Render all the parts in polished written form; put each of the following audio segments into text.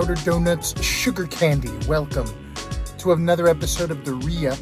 powder donuts, sugar candy. Welcome to another episode of the ReUp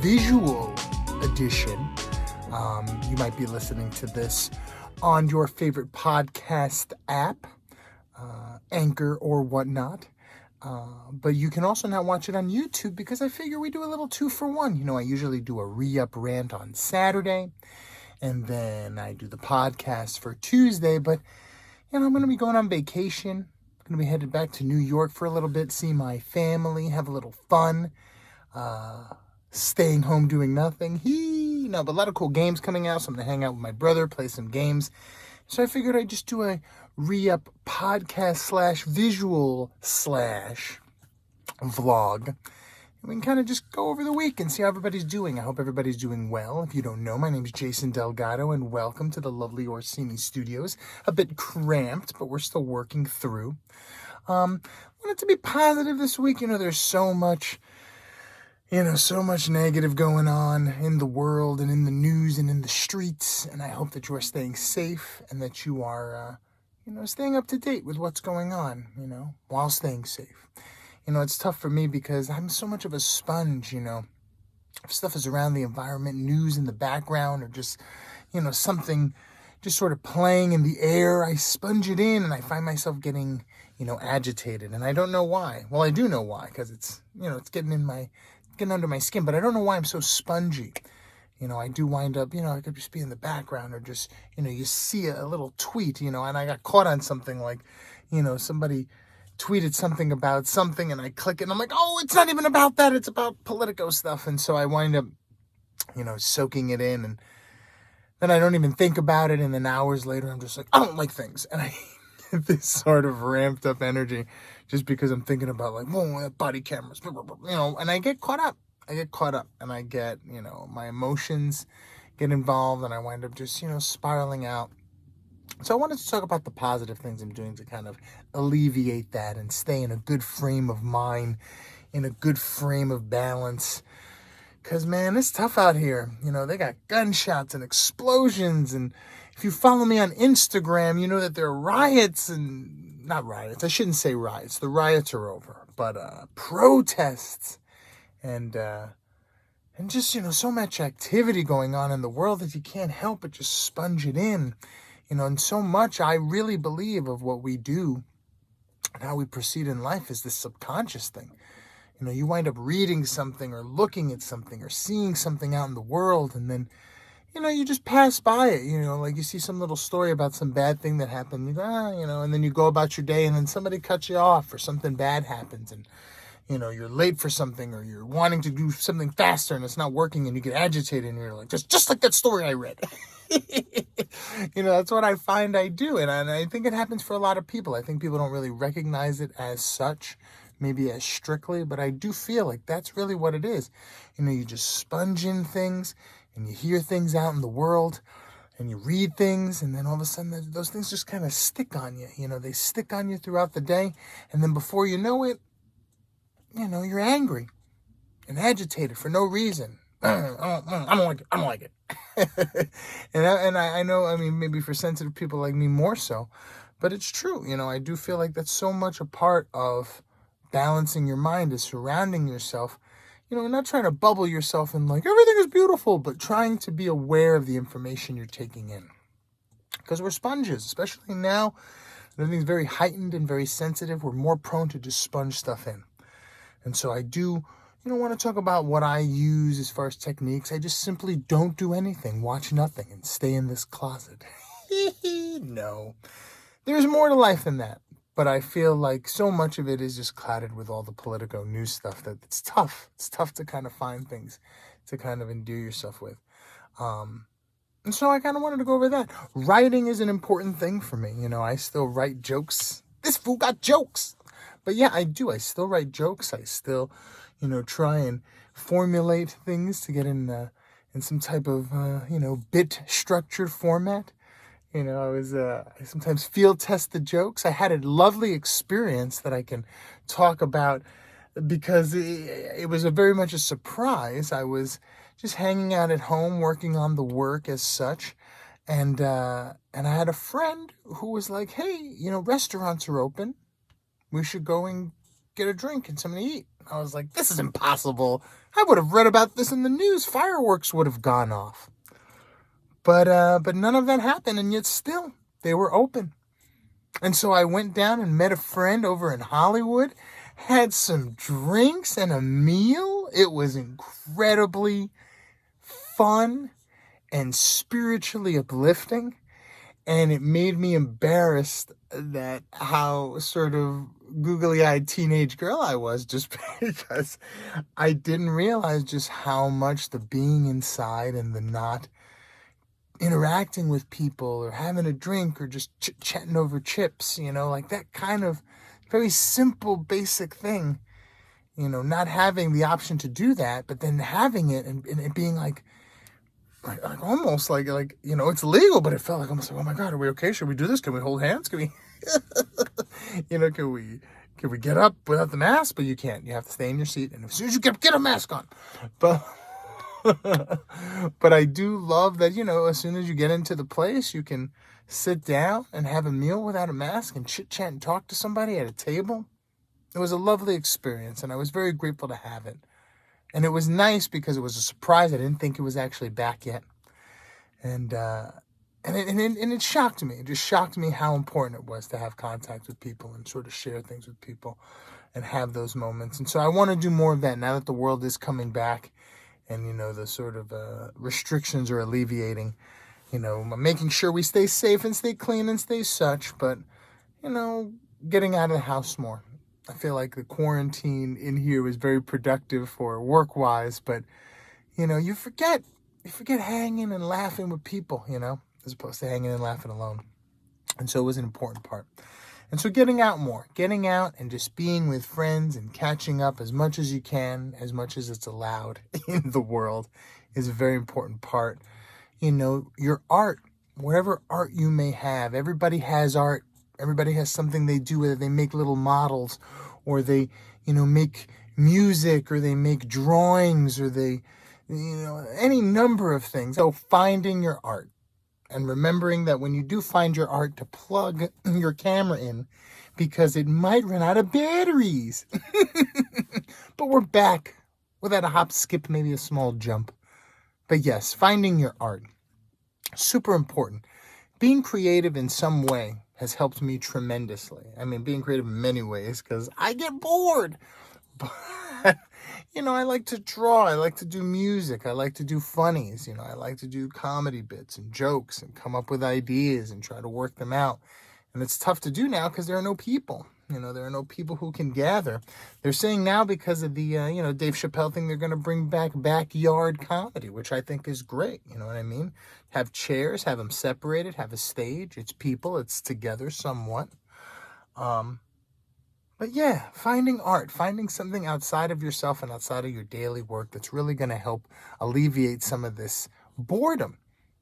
Visual Edition. You might be listening to this on your favorite podcast app, Anchor or whatnot. But you can also now watch it on YouTube because I figure we do a little 2-for-1. You know, I usually do a ReUp rant on Saturday, and then I do the podcast for Tuesday. But, you know, I'm going to be going on vacation. I'm going to be headed back to New York for a little bit, see my family, have a little fun, staying home doing nothing. But a lot of cool games coming out, so I'm going to hang out with my brother, play some games. So I figured I'd just do a ReUp podcast / visual / vlog. And we can kind of just go over the week and see how everybody's doing. I hope everybody's doing well. If you don't know, my name is Jason Delgado, and welcome to the lovely Orsini Studios. A bit cramped, but we're still working through. Wanted to be positive this week. You know, there's so much negative going on in the world and in the news and in the streets. And I hope that you are staying safe and that you are, staying up to date with what's going on, while staying safe. It's tough for me because I'm so much of a sponge, if stuff is around the environment, news in the background, or just, something just sort of playing in the air, I sponge it in and I find myself getting, agitated. And I don't know why. Well, I do know why, because it's, it's getting under my skin, but I don't know why I'm so spongy. I do wind up, I could just be in the background or just, you see a little tweet, and I got caught on something like, somebody tweeted something about something and I click it and I'm like, oh, it's not even about that. It's about Politico stuff. And so I wind up, soaking it in, and then I don't even think about it. And then hours later, I'm just like, I don't like things. And I get this sort of ramped up energy just because I'm thinking about like, whoa, body cameras, and I get caught up. And I get, my emotions get involved and I wind up just, spiraling out. So I wanted to talk about the positive things I'm doing to kind of alleviate that and stay in a good frame of mind, in a good frame of balance. Because, man, it's tough out here. They got gunshots and explosions. And if you follow me on Instagram, you know that there are riots and not riots. I shouldn't say riots. The riots are over. But protests and just, so much activity going on in the world that you can't help but just sponge it in. And so much I really believe of what we do and how we proceed in life is this subconscious thing. You wind up reading something or looking at something or seeing something out in the world, and then, you just pass by it, like you see some little story about some bad thing that happened, you go, and then you go about your day and then somebody cuts you off or something bad happens and, you're late for something or you're wanting to do something faster and it's not working and you get agitated and you're like, just like that story I read. That's what I find I do. And I think it happens for a lot of people. I think people don't really recognize it as such, maybe as strictly, but I do feel like that's really what it is. You just sponge in things and you hear things out in the world and you read things, and then all of a sudden those things just kind of stick on you. They stick on you throughout the day. And then before you know it, you're angry and agitated for no reason. I don't like it. and I know, maybe for sensitive people like me more so, but it's true. I do feel like that's so much a part of balancing your mind, is surrounding yourself, not trying to bubble yourself in like everything is beautiful, but trying to be aware of the information you're taking in. Because we're sponges, especially now. Everything's very heightened and very sensitive. We're more prone to just sponge stuff in. And so I do, want to talk about what I use as far as techniques. I just simply don't do anything, watch nothing, and stay in this closet. No. There's more to life than that. But I feel like so much of it is just clouded with all the Politico news stuff that it's tough. It's tough to kind of find things to kind of endear yourself with. And so I kind of wanted to go over that. Writing is an important thing for me. I still write jokes. This fool got jokes. But yeah, I do. I still write jokes. I still, try and formulate things to get in some type of, bit structured format. I sometimes field test the jokes. I had a lovely experience that I can talk about because it was very much a surprise. I was just hanging out at home, working on the work as such. And I had a friend who was like, hey, restaurants are open. we should go and get a drink and something to eat. I was like, this is impossible. I would have read about this in the news. Fireworks would have gone off. But none of that happened, and yet still, they were open. And so I went down and met a friend over in Hollywood, had some drinks and a meal. It was incredibly fun and spiritually uplifting. And it made me embarrassed that how sort of googly-eyed teenage girl I was, just because I didn't realize just how much the being inside and the not interacting with people or having a drink or just chit-chatting over chips, like that kind of very simple, basic thing, not having the option to do that, but then having it and it being like almost like it's legal, but it felt like almost like, oh my God, are we okay? Should we do this? Can we hold hands? Can we, can we get up without the mask? But you can't. You have to stay in your seat, and as soon as you get a mask on. But but I do love that, as soon as you get into the place, you can sit down and have a meal without a mask and chit-chat and talk to somebody at a table. It was a lovely experience, and I was very grateful to have it. And it was nice because it was a surprise. I didn't think it was actually back yet. And it shocked me. It just shocked me how important it was to have contact with people and sort of share things with people and have those moments. And so I want to do more of that now that the world is coming back and, the sort of restrictions are alleviating. Making sure we stay safe and stay clean and stay such, but, getting out of the house more. I feel like the quarantine in here was very productive for work-wise, but, you forget hanging and laughing with people, as opposed to hanging and laughing alone. And so it was an important part. And so getting out and just being with friends and catching up as much as you can, as much as it's allowed in the world, is a very important part. Your art, whatever art you may have, everybody has art. Everybody has something they do, whether they make little models or they, make music or they make drawings or they, any number of things. So finding your art and remembering that when you do find your art, to plug your camera in because it might run out of batteries. But we're back without a hop, skip, maybe a small jump. But yes, finding your art, super important. Being creative in some way has helped me tremendously. I mean, being creative in many ways because I get bored. But, I like to draw. I like to do music. I like to do funnies. I like to do comedy bits and jokes and come up with ideas and try to work them out. And it's tough to do now because there are no people. There are no people who can gather. They're saying now because of the, Dave Chappelle thing, they're going to bring back backyard comedy, which I think is great. You know what I mean? Have chairs, have them separated, have a stage. It's people, it's together somewhat. But yeah, finding art, finding something outside of yourself and outside of your daily work that's really going to help alleviate some of this boredom.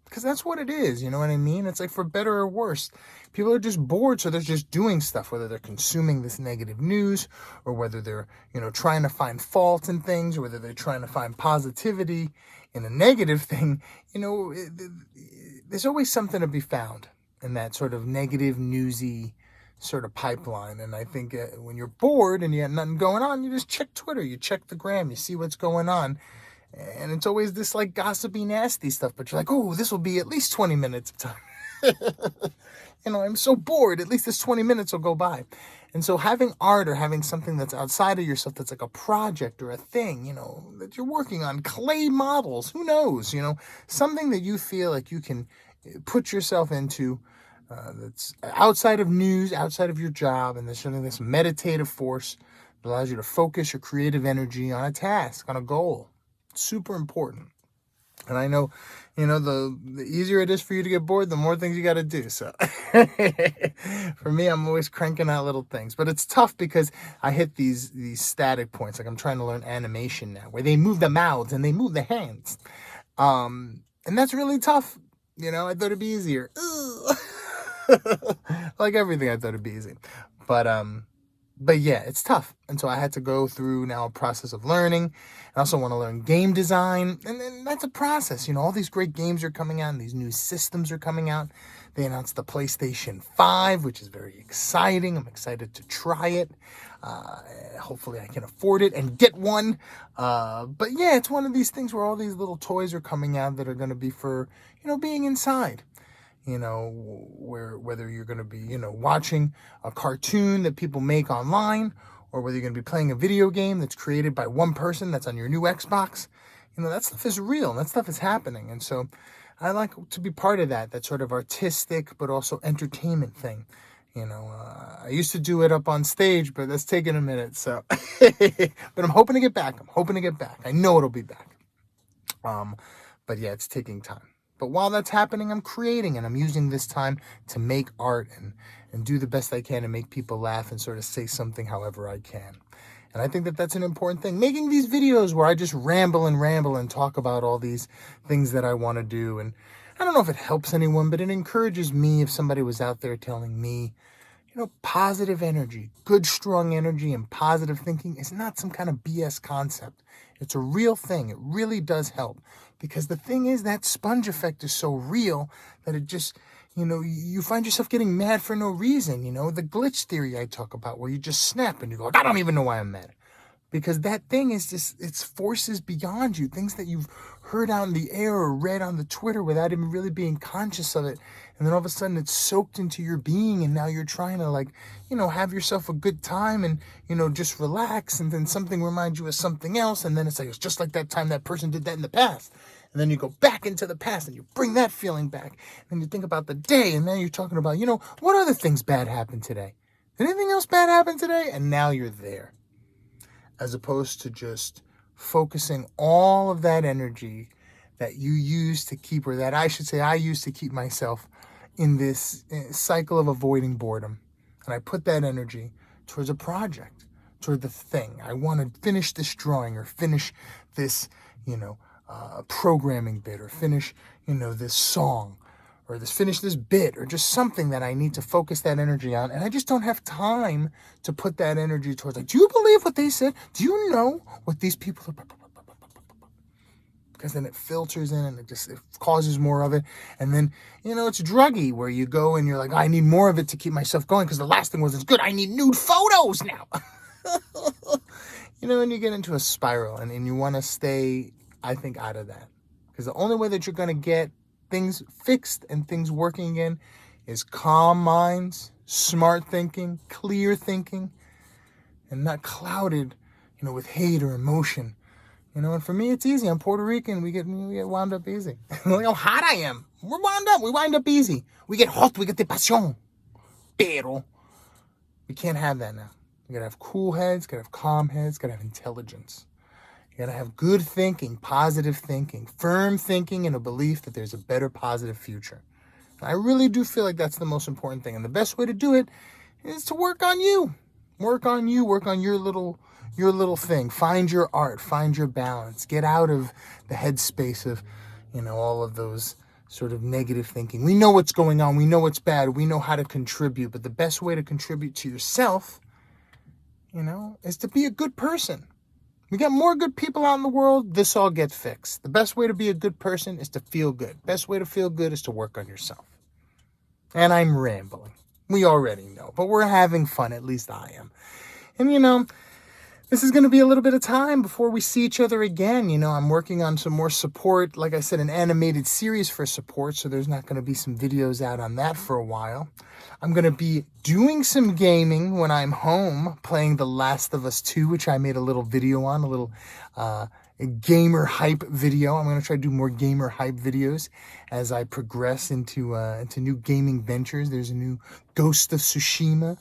Because that's what it is, you know what I mean? It's like for better or worse. People are just bored, so they're just doing stuff, whether they're consuming this negative news or whether they're, trying to find fault in things or whether they're trying to find positivity in a negative thing. There's always something to be found in that sort of negative, newsy sort of pipeline. And I think when you're bored and you have nothing going on, you just check Twitter, you check the gram, you see what's going on. And it's always this like gossipy, nasty stuff, but you're like, oh, this will be at least 20 minutes of time. I'm so bored. At least this 20 minutes will go by. And so having art or having something that's outside of yourself, that's like a project or a thing, that you're working on, clay models, who knows, something that you feel like you can put yourself into, that's outside of news, outside of your job, and there's something, this meditative force that allows you to focus your creative energy on a task, on a goal. Super important. And I know, the easier it is for you to get bored, the more things you got to do. So for me, I'm always cranking out little things, but it's tough because I hit these static points. Like I'm trying to learn animation now where they move the mouths and they move the hands. And that's really tough. I thought it'd be easier. Like everything, I thought it'd be easy, but yeah, it's tough. And so I had to go through now a process of learning. I also want to learn game design. And then that's a process. All these great games are coming out and these new systems are coming out They announced the PlayStation 5, which is very exciting. I'm excited to try it. Hopefully I can afford it and get one. But yeah, it's one of these things where all these little toys are coming out that are going to be for, being inside. Whether you're going to be, watching a cartoon that people make online, or whether you're going to be playing a video game that's created by one person that's on your new Xbox, that stuff is real. That stuff is happening. And so I like to be part of that sort of artistic, but also entertainment thing. I used to do it up on stage, but that's taken a minute. So, but I'm hoping to get back. I know it'll be back. But yeah, it's taking time. But while that's happening, I'm creating, and I'm using this time to make art and do the best I can to make people laugh and sort of say something however I can. And I think that that's an important thing. Making these videos where I just ramble and talk about all these things that I want to do. And I don't know if it helps anyone, but it encourages me if somebody was out there telling me, positive energy, good, strong energy and positive thinking is not some kind of BS concept. It's a real thing. It really does help. Because the thing is, that sponge effect is so real that it just, you find yourself getting mad for no reason. The glitch theory I talk about, where you just snap and you go, I don't even know why I'm mad. Because that thing is just, it's forces beyond you, things that you've heard out in the air or read on the Twitter without even really being conscious of it. And then all of a sudden it's soaked into your being, and now you're trying to have yourself a good time and, just relax. And then something reminds you of something else. And then it's like, it's just like that time that person did that in the past. And then you go back into the past and you bring that feeling back. And you think about the day, and then you're talking about, what other things bad happened today? Did anything else bad happen today? And now you're there. As opposed to just focusing all of that energy that you use to keep, or that I should say I use to keep myself in this cycle of avoiding boredom. And I put that energy towards a project, toward the thing. I want to finish this drawing, or finish this, programming bit, or finish, this song, or finish this bit, or just something that I need to focus that energy on. And I just don't have time to put that energy towards, do you believe what they said? Do you know what these people are? Because then it filters in, and it causes more of it. And then, it's druggy, where you go and you're like, I need more of it to keep myself going because the last thing wasn't good. I need nude photos now. And you get into a spiral, and you want to stay, I think, out of that. Because the only way that you're going to get things fixed and things working again is calm minds, smart thinking, clear thinking, and not clouded, with hate or emotion. And for me, it's easy. I'm Puerto Rican. We get wound up easy. Look how hot I am. We're wound up. We wind up easy. We get hot. We get de pasión. Pero we can't have that now. You gotta have cool heads. Gotta have calm heads. Gotta have intelligence. You gotta have good thinking, positive thinking, firm thinking, and a belief that there's a better, positive future. And I really do feel like that's the most important thing. And the best way to do it is to work on you. Work on you. Work on your little thing. Find your art. Find your balance. Get out of the headspace of, all of those sort of negative thinking. We know what's going on. We know what's bad. We know how to contribute. But the best way to contribute to yourself, is to be a good person. We got more good people out in the world. This all gets fixed. The best way to be a good person is to feel good. Best way to feel good is to work on yourself. And I'm rambling. We already know. But we're having fun. At least I am. And, this is going to be a little bit of time before we see each other again. I'm working on some more support. Like I said, an animated series for support. So there's not going to be some videos out on that for a while. I'm going to be doing some gaming when I'm home, playing The Last of Us 2, which I made a little video on, a little gamer hype video. I'm going to try to do more gamer hype videos as I progress into new gaming ventures. There's a new Ghost of Tsushima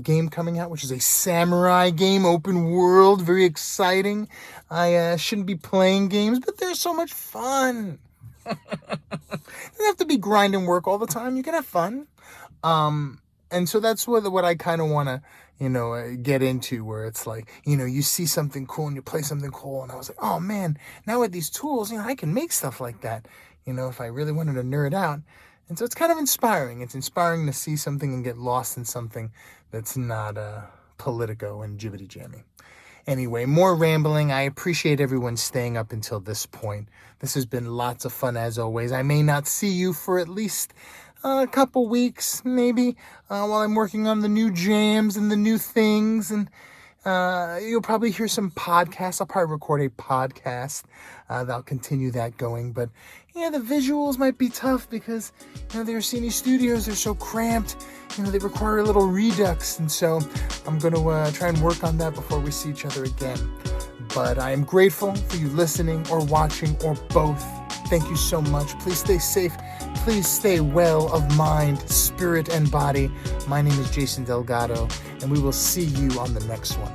game coming out, which is a samurai game, open world, very exciting. I shouldn't be playing games, but they're so much fun. It doesn't have to be grind and work all the time. You can have fun. And so that's what I kind of want to, get into, where it's like, you see something cool and you play something cool. And I was like, oh man, now with these tools, I can make stuff like that, if I really wanted to nerd out. And so it's kind of inspiring. It's inspiring to see something and get lost in something that's not Politico and jibbity jammy. Anyway, more rambling. I appreciate everyone staying up until this point. This has been lots of fun as always. I may not see you for at least a couple weeks, maybe, while I'm working on the new jams and the new things. And you'll probably hear some podcasts. I'll probably record a podcast that'll continue that going. But yeah, the visuals might be tough because, the Orsini Studios are so cramped. They require a little redux. And so I'm going to try and work on that before we see each other again. But I am grateful for you listening or watching or both. Thank you so much. Please stay safe. Please stay well of mind, spirit, and body. My name is Jason Delgado, and we will see you on the next one.